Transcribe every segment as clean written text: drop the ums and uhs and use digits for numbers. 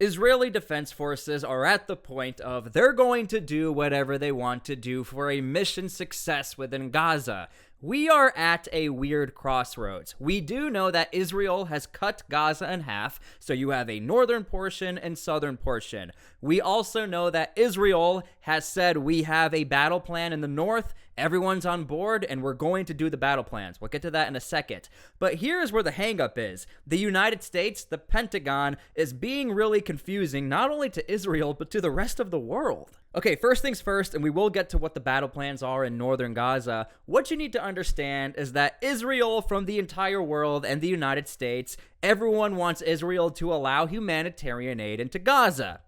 Israeli Defense Forces are at the point of they're going to do whatever they want to do for a mission success within Gaza. We are at a weird crossroads. We do know that Israel has cut Gaza in half, so you have a northern portion and southern portion. We also know that Israel has said we have a battle plan in the north, everyone's on board, and we're going to do the battle plans. We'll get to that in a second. But here's where the hangup is. The United States, the Pentagon, is being really confusing not only to Israel, but to the rest of the world. Okay, first things first, and we will get to what the battle plans are in northern Gaza. What you need to understand is that Israel, from the entire world and the United States, everyone wants Israel to allow humanitarian aid into Gaza.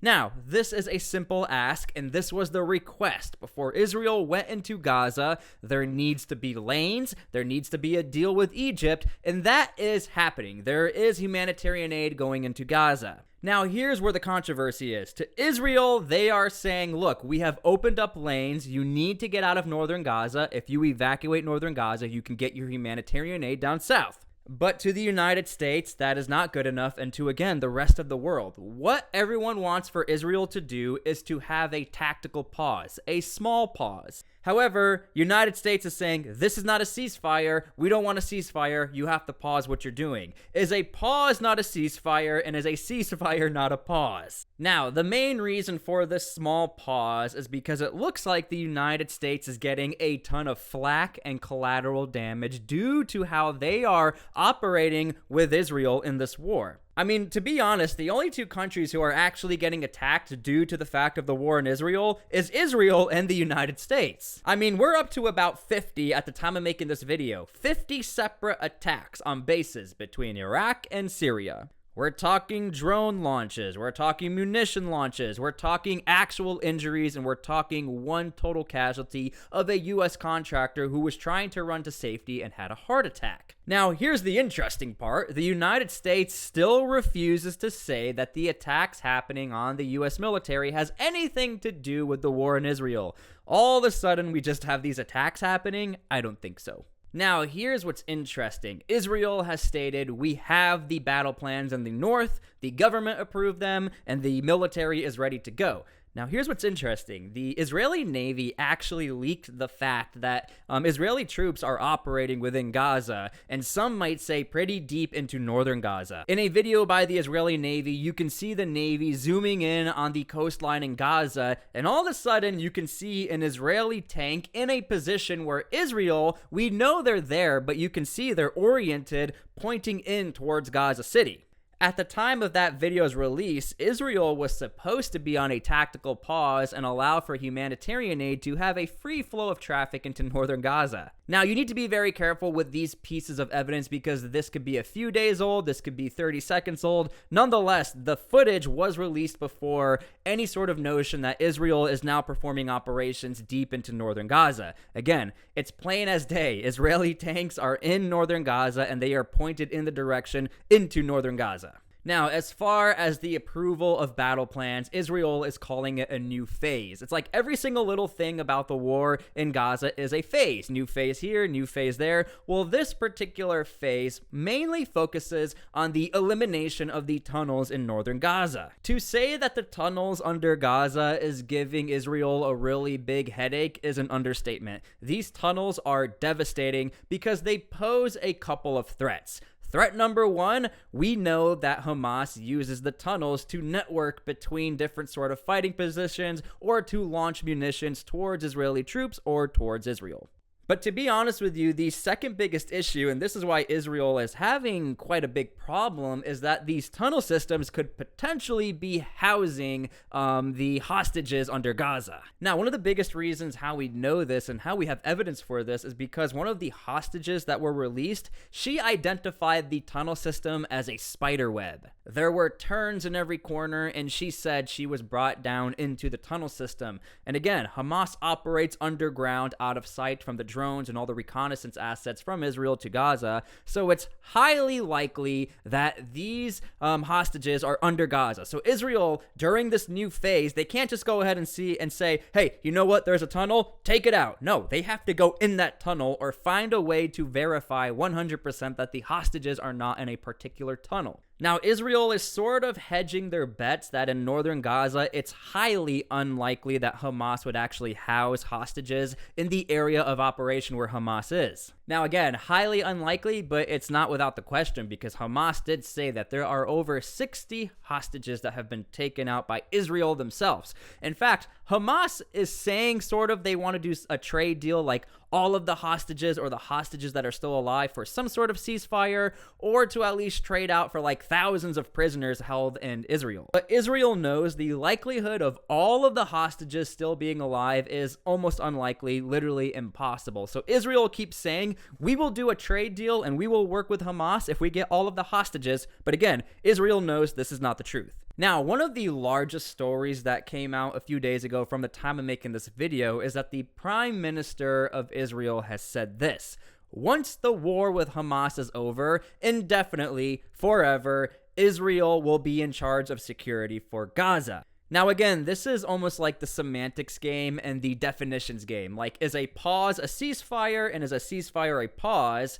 Now, this is a simple ask, and this was the request. Before Israel went into Gaza, there needs to be lanes, there needs to be a deal with Egypt, and that is happening. There is humanitarian aid going into Gaza. Now, here's where the controversy is. To Israel, they are saying, look, we have opened up lanes. You need to get out of northern Gaza. If you evacuate northern Gaza, you can get your humanitarian aid down south. But to the United States, that is not good enough, and to, again, the rest of the world. What everyone wants for Israel to do is to have a tactical pause, a small pause. However, United States is saying, this is not a ceasefire, we don't want a ceasefire, you have to pause what you're doing. Is a pause not a ceasefire, and is a ceasefire not a pause? Now, the main reason for this small pause is because it looks like the United States is getting a ton of flack and collateral damage due to how they are operating with Israel in this war. I mean, to be honest, the only two countries who are actually getting attacked due to the fact of the war in Israel is Israel and the United States. I mean, we're up to about 50 at the time of making this video. 50 separate attacks on bases between Iraq and Syria. We're talking drone launches, we're talking munition launches, we're talking actual injuries, and we're talking one total casualty of a U.S. contractor who was trying to run to safety and had a heart attack. Now, here's the interesting part. The United States still refuses to say that the attacks happening on the U.S. military has anything to do with the war in Israel. All of a sudden, we just have these attacks happening? I don't think so. Now, here's what's interesting. Israel has stated we have the battle plans in the north, the government approved them, and the military is ready to go. Now, here's what's interesting. The Israeli Navy actually leaked the fact that Israeli troops are operating within Gaza, and some might say pretty deep into northern Gaza. In a video by the Israeli Navy, you can see the Navy zooming in on the coastline in Gaza, and all of a sudden, you can see an Israeli tank in a position where Israel, we know they're there, but you can see they're oriented, pointing in towards Gaza City. At the time of that video's release, Israel was supposed to be on a tactical pause and allow for humanitarian aid to have a free flow of traffic into northern Gaza. Now, you need to be very careful with these pieces of evidence because this could be a few days old, this could be 30 seconds old. Nonetheless, the footage was released before any sort of notion that Israel is now performing operations deep into northern Gaza. Again, it's plain as day. Israeli tanks are in northern Gaza and they are pointed in the direction into northern Gaza. Now, as far as the approval of battle plans, Israel is calling it a new phase. It's like every single little thing about the war in Gaza is a phase. New phase here, new phase there. Well, this particular phase mainly focuses on the elimination of the tunnels in northern Gaza. To say that the tunnels under Gaza is giving Israel a really big headache is an understatement. These tunnels are devastating because they pose a couple of threats. Threat number one, we know that Hamas uses the tunnels to network between different sort of fighting positions or to launch munitions towards Israeli troops or towards Israel. But to be honest with you, the second biggest issue, and this is why Israel is having quite a big problem, is that these tunnel systems could potentially be housing the hostages under Gaza. Now, one of the biggest reasons how we know this and how we have evidence for this is because one of the hostages that were released, she identified the tunnel system as a spider web. There were turns in every corner, and she said she was brought down into the tunnel system. And again, Hamas operates underground out of sight from the drones and all the reconnaissance assets from Israel to Gaza, so it's highly likely that these hostages are under Gaza. So Israel, during this new phase, they can't just go ahead and say, hey, you know what, there's a tunnel, take it out. No, they have to go in that tunnel or find a way to verify 100% that the hostages are not in a particular tunnel. Now, Israel is sort of hedging their bets that in northern Gaza, it's highly unlikely that Hamas would actually house hostages in the area of operation where Hamas is. Now, again, highly unlikely, but it's not without the question, because Hamas did say that there are over 60 hostages that have been taken out by Israel themselves. In fact, Hamas is saying sort of they want to do a trade deal, like all of the hostages or the hostages that are still alive for some sort of ceasefire, or to at least trade out for like thousands of prisoners held in Israel. But Israel knows the likelihood of all of the hostages still being alive is almost unlikely, literally impossible. So Israel keeps saying, we will do a trade deal and we will work with Hamas if we get all of the hostages. But again, Israel knows this is not the truth. Now, one of the largest stories that came out a few days ago from the time of making this video is that the Prime Minister of Israel has said this: once the war with Hamas is over, indefinitely, forever, Israel will be in charge of security for Gaza. Now, again, this is almost like the semantics game and the definitions game. Like, is a pause a ceasefire and is a ceasefire a pause?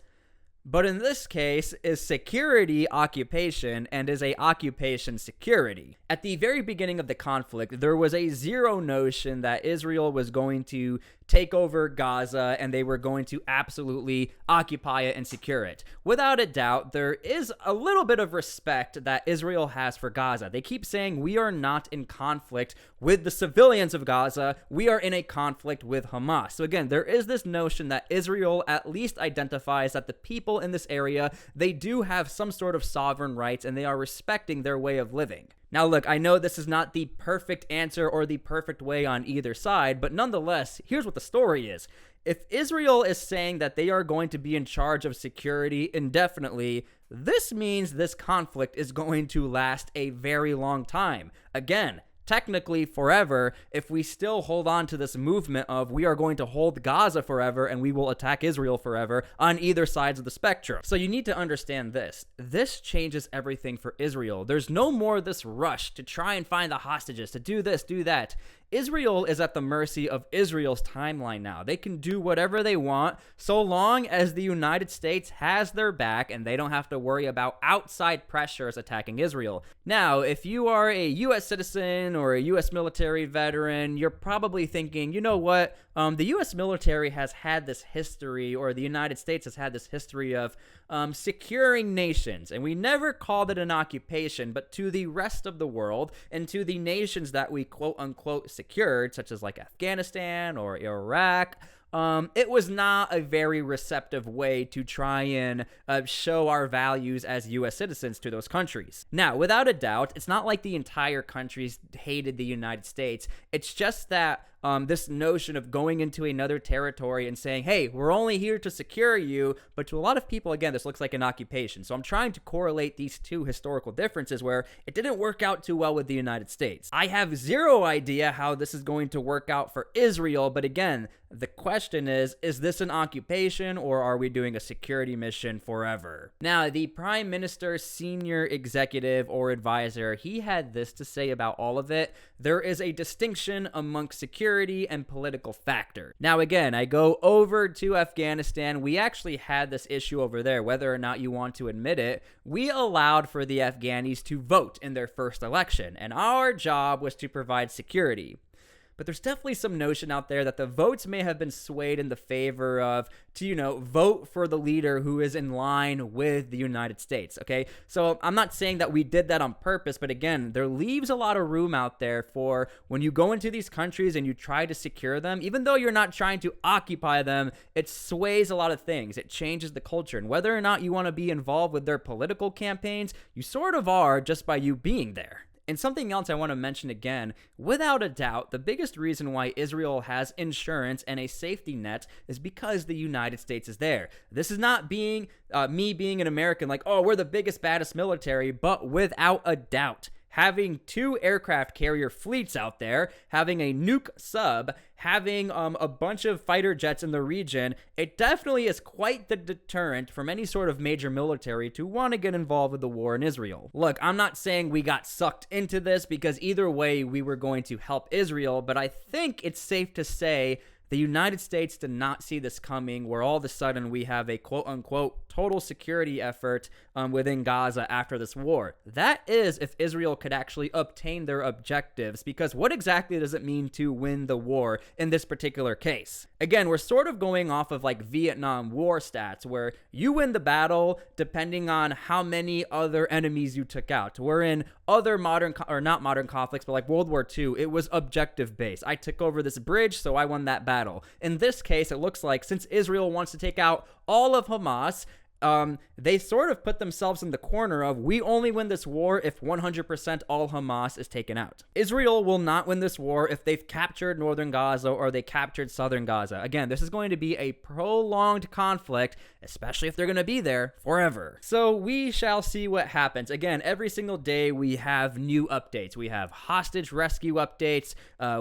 But in this case, is security occupation and is a occupation security? At the very beginning of the conflict, there was a zero notion that Israel was going to take over Gaza and they were going to absolutely occupy it and secure it. Without a doubt, there is a little bit of respect that Israel has for Gaza. They keep saying we are not in conflict with the civilians of Gaza, we are in a conflict with Hamas. So again, there is this notion that Israel at least identifies that the people in this area, they do have some sort of sovereign rights and they are respecting their way of living. Now look, I know this is not the perfect answer or the perfect way on either side, but nonetheless, here's what the story is. If Israel is saying that they are going to be in charge of security indefinitely, this means this conflict is going to last a very long time. Again, technically forever, if we still hold on to this movement of we are going to hold Gaza forever and we will attack Israel forever on either sides of the spectrum. So you need to understand this. This changes everything for Israel. There's no more this rush to try and find the hostages, to do this, do that. Israel is at the mercy of Israel's timeline now. They can do whatever they want so long as the United States has their back and they don't have to worry about outside pressures attacking Israel. Now, if you are a U.S. citizen or a U.S. military veteran, you're probably thinking, you know what? The U.S. military has had this history, or the United States has had this history of securing nations, and we never called it an occupation, but to the rest of the world and to the nations that we quote-unquote secured, such as like Afghanistan or Iraq, it was not a very receptive way to try and show our values as U.S. citizens to those countries. Now, without a doubt, it's not like the entire countries hated the United States. It's just that this notion of going into another territory and saying, hey, we're only here to secure you, but to a lot of people, again, this looks like an occupation. So I'm trying to correlate these two historical differences where it didn't work out too well with the United States. I have zero idea how this is going to work out for Israel, but again, the question is this an occupation or are we doing a security mission forever? Now, the Prime Minister's senior executive or advisor, he had this to say about all of it. There is a distinction amongst security and political factor. Now, again, I go over to Afghanistan. We actually had this issue over there, whether or not you want to admit it. We allowed for the Afghanis to vote in their first election, and our job was to provide security. But there's definitely some notion out there that the votes may have been swayed in the favor of to, vote for the leader who is in line with the United States, okay? So I'm not saying that we did that on purpose, but again, there leaves a lot of room out there for when you go into these countries and you try to secure them, even though you're not trying to occupy them, it sways a lot of things. It changes the culture. And whether or not you want to be involved with their political campaigns, you sort of are just by you being there. And something else I want to mention again, without a doubt, the biggest reason why Israel has insurance and a safety net is because the United States is there. This is not me being an American like, oh, we're the biggest, baddest military, but without a doubt, having 2 aircraft carrier fleets out there, having a nuke sub, having a bunch of fighter jets in the region, it definitely is quite the deterrent from any sort of major military to want to get involved with the war in Israel. Look, I'm not saying we got sucked into this because either way we were going to help Israel, but I think it's safe to say the United States did not see this coming, where all of a sudden we have a quote-unquote total security effort within Gaza after this war. That is if Israel could actually obtain their objectives, because what exactly does it mean to win the war in this particular case? Again, we're sort of going off of like Vietnam War stats, where you win the battle depending on how many other enemies you took out. We're in other not modern conflicts, but like World War II, it was objective based. I took over this bridge, so I won that battle. In this case, it looks like since Israel wants to take out all of Hamas, they sort of put themselves in the corner of, we only win this war if 100% all Hamas is taken out. Israel will not win this war if they've captured northern Gaza or they captured southern Gaza. Again, this is going to be a prolonged conflict, especially if they're going to be there forever. So we shall see what happens. Again, every single day we have new updates. We have hostage rescue updates.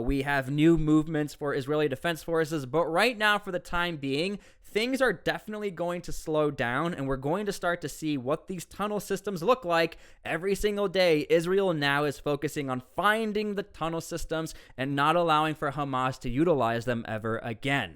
We have new movements for Israeli Defense Forces. But right now, for the time being, things are definitely going to slow down, and we're going to start to see what these tunnel systems look like every single day. Israel now is focusing on finding the tunnel systems and not allowing for Hamas to utilize them ever again.